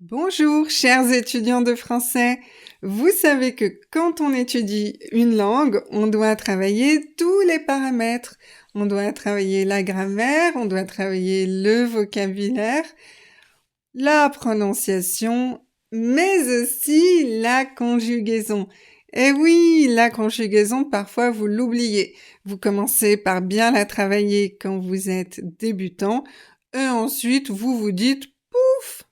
Bonjour, chers étudiants de français. Vous savez que quand on étudie une langue, on doit travailler tous les paramètres. On doit travailler la grammaire, on doit travailler le vocabulaire, la prononciation, mais aussi la conjugaison. Et oui, la conjugaison, parfois vous l'oubliez. Vous commencez par bien la travailler quand vous êtes débutant, et ensuite vous vous dites « Pouf !»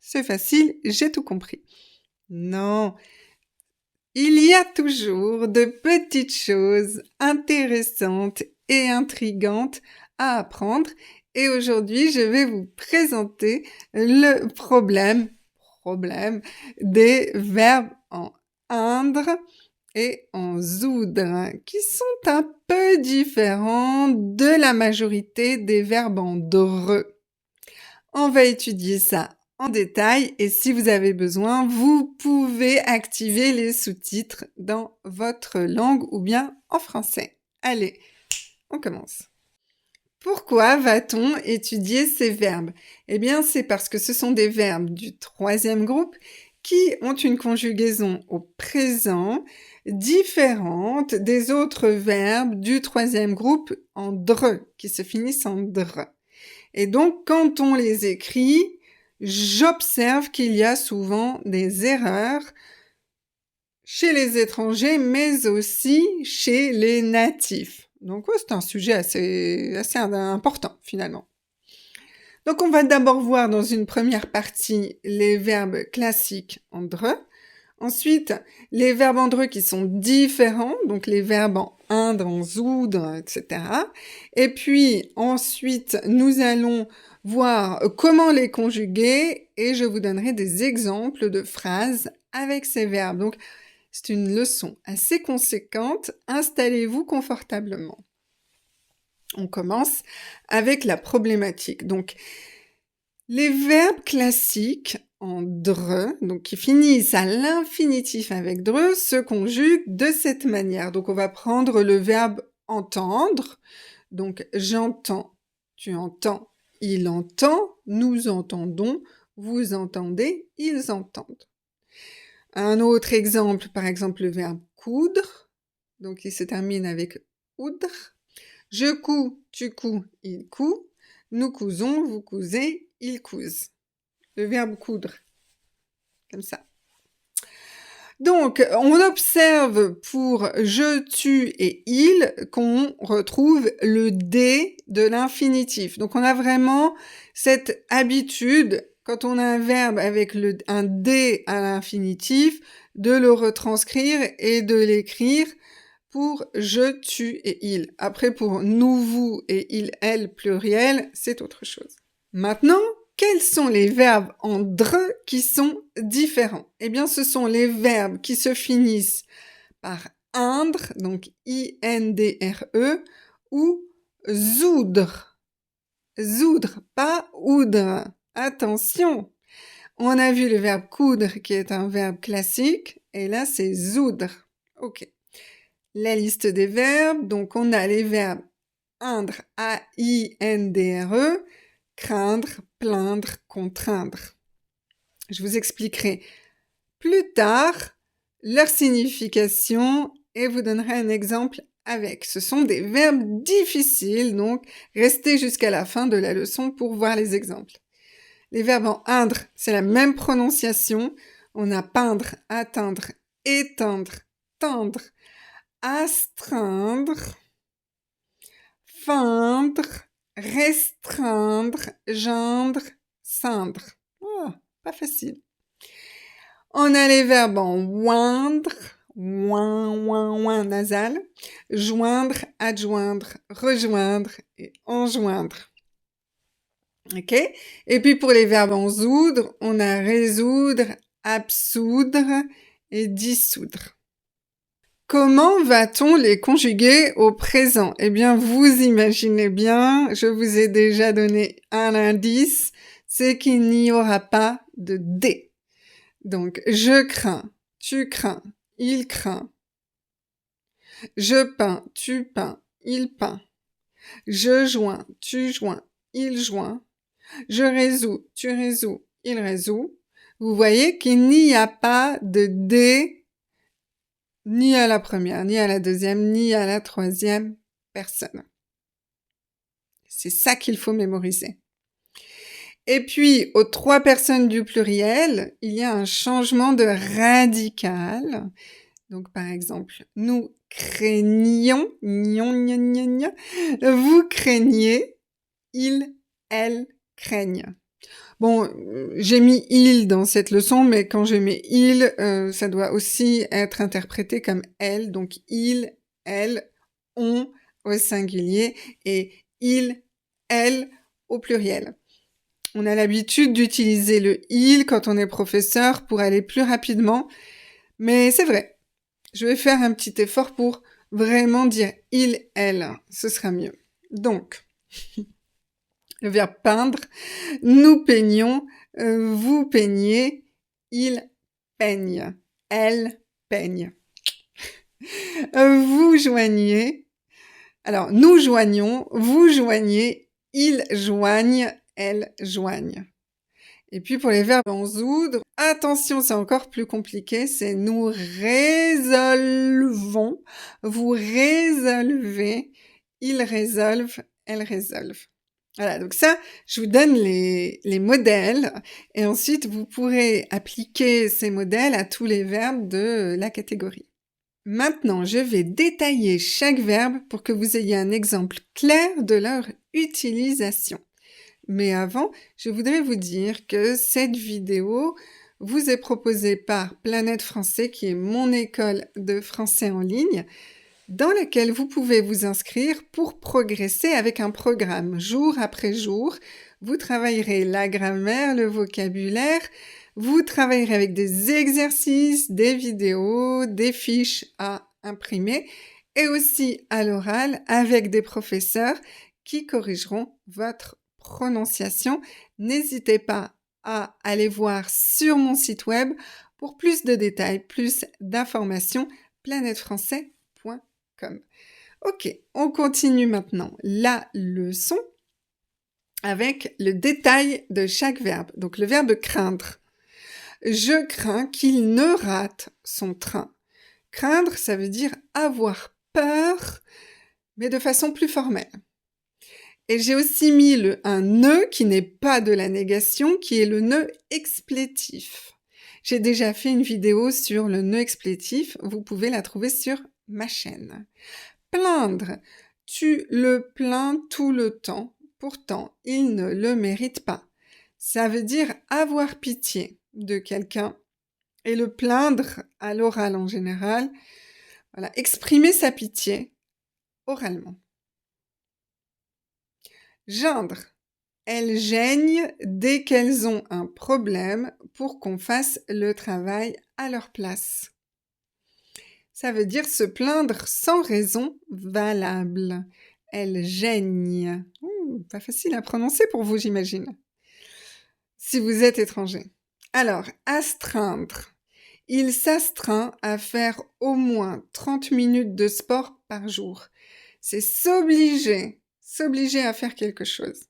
C'est facile, j'ai tout compris. Non, il y a toujours de petites choses intéressantes et intrigantes à apprendre. Et aujourd'hui, je vais vous présenter le problème des verbes en indre et en zoudre, qui sont un peu différents de la majorité des verbes en dre. On va étudier ça en détail et si vous avez besoin, vous pouvez activer les sous-titres dans votre langue ou bien en français. Allez, on commence. Pourquoi va-t-on étudier ces verbes? Eh bien, c'est parce que ce sont des verbes du troisième groupe qui ont une conjugaison au présent différente des autres verbes du troisième groupe en dre, qui se finissent en dre. Et donc, quand on les écrit, j'observe qu'il y a souvent des erreurs chez les étrangers, mais aussi chez les natifs. Donc, c'est un sujet assez important, finalement. Donc, on va d'abord voir dans une première partie les verbes classiques en dre. Ensuite, les verbes en dre qui sont différents, donc les verbes en indre, en zoudre, etc. Et puis, ensuite, nous allons voir comment les conjuguer et je vous donnerai des exemples de phrases avec ces verbes. Donc, c'est une leçon assez conséquente. Installez-vous confortablement. On commence avec la problématique. Donc, les verbes classiques en dre, donc qui finissent à l'infinitif avec dre, se conjuguent de cette manière. Donc, on va prendre le verbe entendre. Donc, j'entends, tu entends, il entend, nous entendons, vous entendez, ils entendent. Un autre exemple, par exemple, le verbe coudre. Donc, il se termine avec oudre. Je couds, tu couds, il coud. Nous cousons, vous cousez, ils cousent. Le verbe coudre, comme ça. Donc, on observe pour je, tu et il qu'on retrouve le D de l'infinitif. Donc, on a vraiment cette habitude, quand on a un verbe avec un D à l'infinitif, de le retranscrire et de l'écrire pour je, tu et il. Après, pour nous, vous et il, elle, pluriel, c'est autre chose. Maintenant, quels sont les verbes en dre qui sont différents? Eh bien, ce sont les verbes qui se finissent par indre, donc I-N-D-R-E, ou zoudre. Zoudre, pas oudre. Attention! On a vu le verbe coudre qui est un verbe classique, et là c'est zoudre. Ok. La liste des verbes, donc on a les verbes indre, A-I-N-D-R-E, craindre, plaindre, contraindre. Je vous expliquerai plus tard leur signification et vous donnerai un exemple avec. Ce sont des verbes difficiles, donc restez jusqu'à la fin de la leçon pour voir les exemples. Les verbes en indre, c'est la même prononciation. On a peindre, atteindre, éteindre, tendre, astreindre, feindre, restreindre, gendre, ceindre. Oh, pas facile. On a les verbes en oindre, ouin, nasal, joindre, adjoindre, rejoindre et enjoindre. Ok? Et puis pour les verbes en zoudre, on a résoudre, absoudre et dissoudre. Comment va-t-on les conjuguer au présent? Eh bien, vous imaginez bien, je vous ai déjà donné un indice, c'est qu'il n'y aura pas de D. Donc, je crains, tu crains, il craint. Je peins, tu peins, il peint. Je joins, tu joins, il joint. Je résous, tu résous, il résout. Vous voyez qu'il n'y a pas de D ni à la première, ni à la deuxième, ni à la troisième personne. C'est ça qu'il faut mémoriser. Et puis, aux 3 personnes du pluriel, il y a un changement de radical. Donc, par exemple, nous craignions, gnon, gnon, gnon, gnon. Vous craignez, ils, elles craignent. Bon, j'ai mis il dans cette leçon, mais quand je mets il, ça doit aussi être interprété comme elle. Donc, il, elle, on au singulier et il, elle au pluriel. On a l'habitude d'utiliser le il quand on est professeur pour aller plus rapidement, mais c'est vrai. Je vais faire un petit effort pour vraiment dire il, elle. Ce sera mieux. Donc, le verbe peindre, nous peignons, vous peignez, il peigne, elle peigne. Vous joignez, alors nous joignons, vous joignez, ils joignent, elles joignent. Et puis pour les verbes en zoudre, attention, c'est encore plus compliqué, c'est nous résolvons, vous résolvez, ils résolvent, elles résolvent. Voilà, donc ça, je vous donne les modèles et ensuite vous pourrez appliquer ces modèles à tous les verbes de la catégorie. Maintenant, je vais détailler chaque verbe pour que vous ayez un exemple clair de leur utilisation. Mais avant, je voudrais vous dire que cette vidéo vous est proposée par Planète Français, qui est mon école de français en ligne, dans laquelle vous pouvez vous inscrire pour progresser avec un programme jour après jour. Vous travaillerez la grammaire, le vocabulaire, vous travaillerez avec des exercices, des vidéos, des fiches à imprimer et aussi à l'oral avec des professeurs qui corrigeront votre prononciation. N'hésitez pas à aller voir sur mon site web pour plus de détails, plus d'informations, planètefrançais.com. Ok, on continue maintenant la leçon avec le détail de chaque verbe. Donc le verbe craindre. Je crains qu'il ne rate son train. Craindre, ça veut dire avoir peur, mais de façon plus formelle. Et j'ai aussi mis un nœud qui n'est pas de la négation, qui est le nœud explétif. J'ai déjà fait une vidéo sur le nœud explétif, vous pouvez la trouver sur ma chaîne. Plaindre. Tu le plains tout le temps, pourtant il ne le mérite pas. Ça veut dire avoir pitié de quelqu'un et le plaindre à l'oral en général. Voilà, exprimer sa pitié oralement. Geindre. Elles geignent dès qu'elles ont un problème pour qu'on fasse le travail à leur place. Ça veut dire se plaindre sans raison valable. Elles geignent. Pas facile à prononcer pour vous, j'imagine. Si vous êtes étranger. Alors, astreindre. Il s'astreint à faire au moins 30 minutes de sport par jour. C'est s'obliger à faire quelque chose.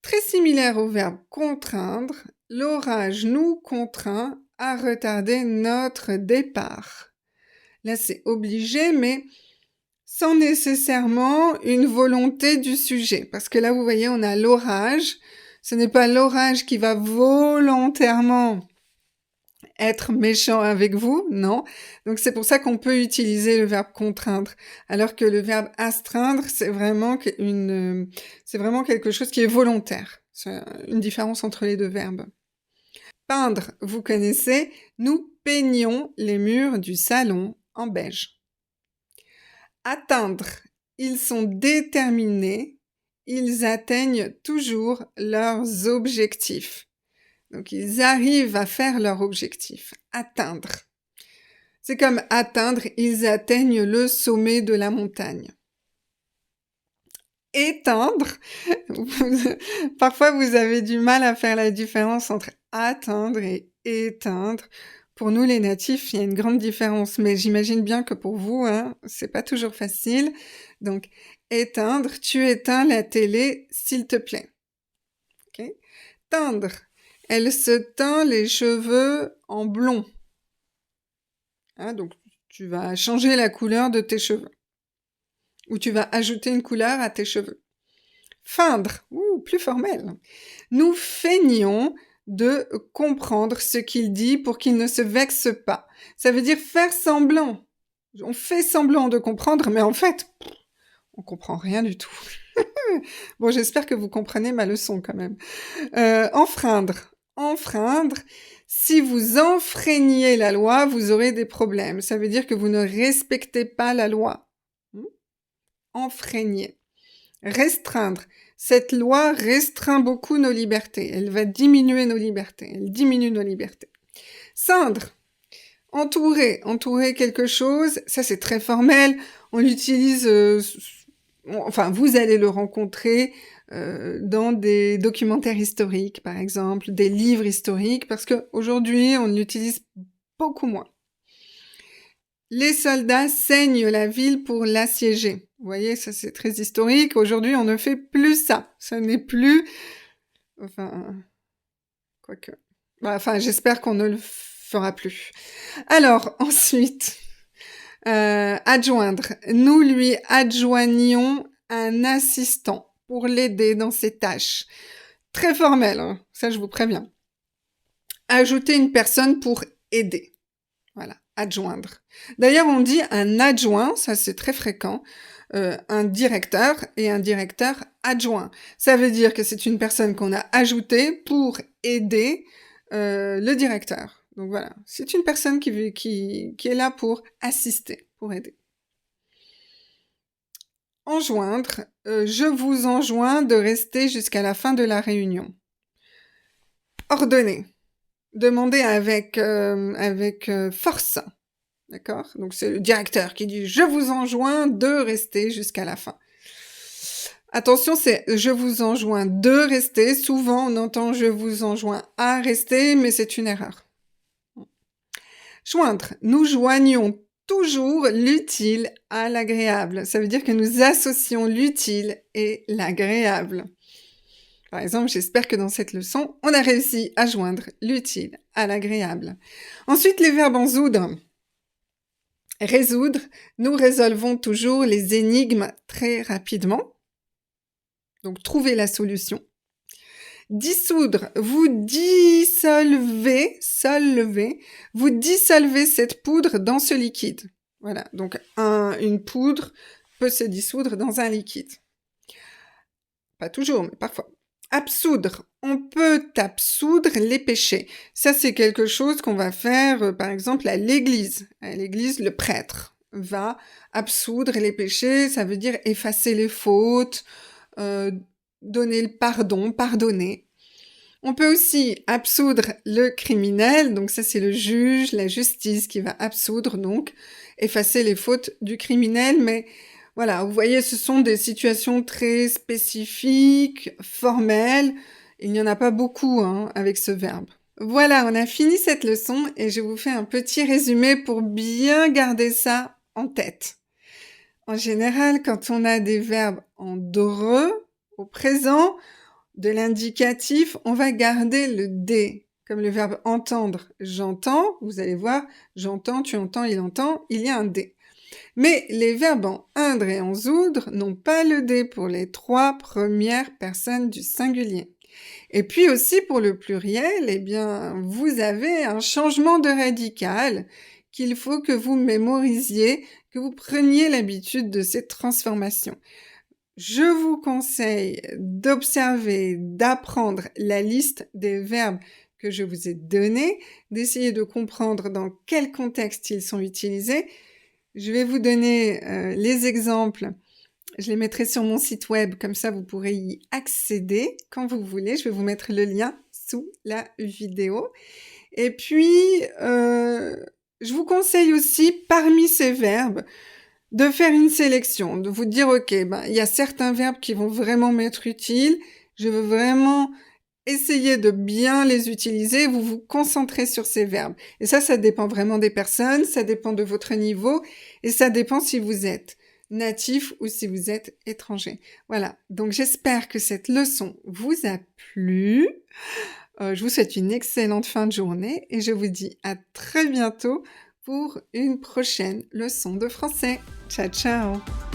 Très similaire au verbe contraindre, l'orage nous contraint à retarder notre départ. Là, c'est obligé, mais sans nécessairement une volonté du sujet. Parce que là, vous voyez, on a l'orage. Ce n'est pas l'orage qui va volontairement être méchant avec vous, non. Donc c'est pour ça qu'on peut utiliser le verbe contraindre, alors que le verbe astreindre, c'est vraiment quelque chose qui est volontaire. C'est une différence entre les deux verbes. Peindre, vous connaissez, nous peignons les murs du salon en beige. Atteindre, ils sont déterminés, ils atteignent toujours leurs objectifs. Donc, ils arrivent à faire leur objectif, atteindre. C'est comme atteindre, ils atteignent le sommet de la montagne. Éteindre, parfois vous avez du mal à faire la différence entre atteindre et éteindre. Pour nous les natifs, il y a une grande différence, mais j'imagine bien que pour vous, c'est pas toujours facile. Donc, éteindre, tu éteins la télé, s'il te plaît. Okay. Teindre. elle se teint les cheveux en blond. Hein, donc, tu vas changer la couleur de tes cheveux. Ou tu vas ajouter une couleur à tes cheveux. Feindre, plus formel. Nous feignons de comprendre ce qu'il dit pour qu'il ne se vexe pas. Ça veut dire faire semblant. On fait semblant de comprendre, mais en fait, on comprend rien du tout. Bon, j'espère que vous comprenez ma leçon quand même. Enfreindre. Enfreindre. Si vous enfreigniez la loi, vous aurez des problèmes. Ça veut dire que vous ne respectez pas la loi. Enfreigner. Restreindre. Cette loi restreint beaucoup nos libertés. Elle va diminuer nos libertés. Elle diminue nos libertés. Ceindre. Entourer. Entourer quelque chose. Ça, c'est très formel. On l'utilise... Enfin, vous allez le rencontrer dans des documentaires historiques, par exemple, des livres historiques, parce qu'aujourd'hui, on l'utilise beaucoup moins. Les soldats saignent la ville pour l'assiéger. Vous voyez, ça c'est très historique. Aujourd'hui, on ne fait plus ça. Ce n'est plus... Enfin... Quoique... Enfin, j'espère qu'on ne le fera plus. Alors, ensuite... adjoindre. Nous lui adjoignons un assistant pour l'aider dans ses tâches. Très formel, hein, ça je vous préviens. Ajouter une personne pour aider. Voilà, adjoindre. D'ailleurs, on dit un adjoint, ça c'est très fréquent, un directeur et un directeur adjoint. Ça veut dire que c'est une personne qu'on a ajoutée pour aider le directeur. Donc voilà, c'est une personne qui est là pour assister, pour aider. Enjoindre, je vous enjoins de rester jusqu'à la fin de la réunion. Ordonner, demander avec force, d'accord? Donc c'est le directeur qui dit « je vous enjoins de rester jusqu'à la fin ». Attention, c'est « je vous enjoins de rester ». Souvent, on entend « je vous enjoins à rester », mais c'est une erreur. Joindre, nous joignons toujours l'utile à l'agréable. Ça veut dire que nous associons l'utile et l'agréable. Par exemple, j'espère que dans cette leçon, on a réussi à joindre l'utile à l'agréable. Ensuite, les verbes en zoudre. Résoudre, nous résolvons toujours les énigmes très rapidement. Donc, trouver la solution. Dissoudre, vous dissolvez cette poudre dans ce liquide. Voilà, donc une poudre peut se dissoudre dans un liquide. Pas toujours, mais parfois. Absoudre, on peut absoudre les péchés. Ça, c'est quelque chose qu'on va faire, par exemple, à l'église. À l'église, le prêtre va absoudre les péchés, ça veut dire effacer les fautes, donner le pardon, pardonner. On peut aussi absoudre le criminel, donc ça c'est le juge, la justice qui va absoudre, donc effacer les fautes du criminel, mais voilà, vous voyez, ce sont des situations très spécifiques, formelles, il n'y en a pas beaucoup avec ce verbe. Voilà, on a fini cette leçon et je vous fais un petit résumé pour bien garder ça en tête. En général, quand on a des verbes en DRE, au présent, de l'indicatif, on va garder le « D », comme le verbe « entendre ». J'entends, vous allez voir, j'entends, tu entends, il entend, il y a un « D ». Mais les verbes en indre et en zoudre n'ont pas le « D » pour les 3 premières personnes du singulier. Et puis aussi pour le pluriel, eh bien, vous avez un changement de radical qu'il faut que vous mémorisiez, que vous preniez l'habitude de ces transformations. Je vous conseille d'observer, d'apprendre la liste des verbes que je vous ai donnés, d'essayer de comprendre dans quel contexte ils sont utilisés. Je vais vous donner les exemples, je les mettrai sur mon site web, comme ça vous pourrez y accéder quand vous voulez. Je vais vous mettre le lien sous la vidéo. Et puis, je vous conseille aussi, parmi ces verbes, de faire une sélection, de vous dire, ok, il y a certains verbes qui vont vraiment m'être utiles, je veux vraiment essayer de bien les utiliser, vous vous concentrez sur ces verbes. Et ça dépend vraiment des personnes, ça dépend de votre niveau, et ça dépend si vous êtes natif ou si vous êtes étranger. Voilà, donc j'espère que cette leçon vous a plu. Je vous souhaite une excellente fin de journée et je vous dis à très bientôt pour une prochaine leçon de français. Ciao, ciao!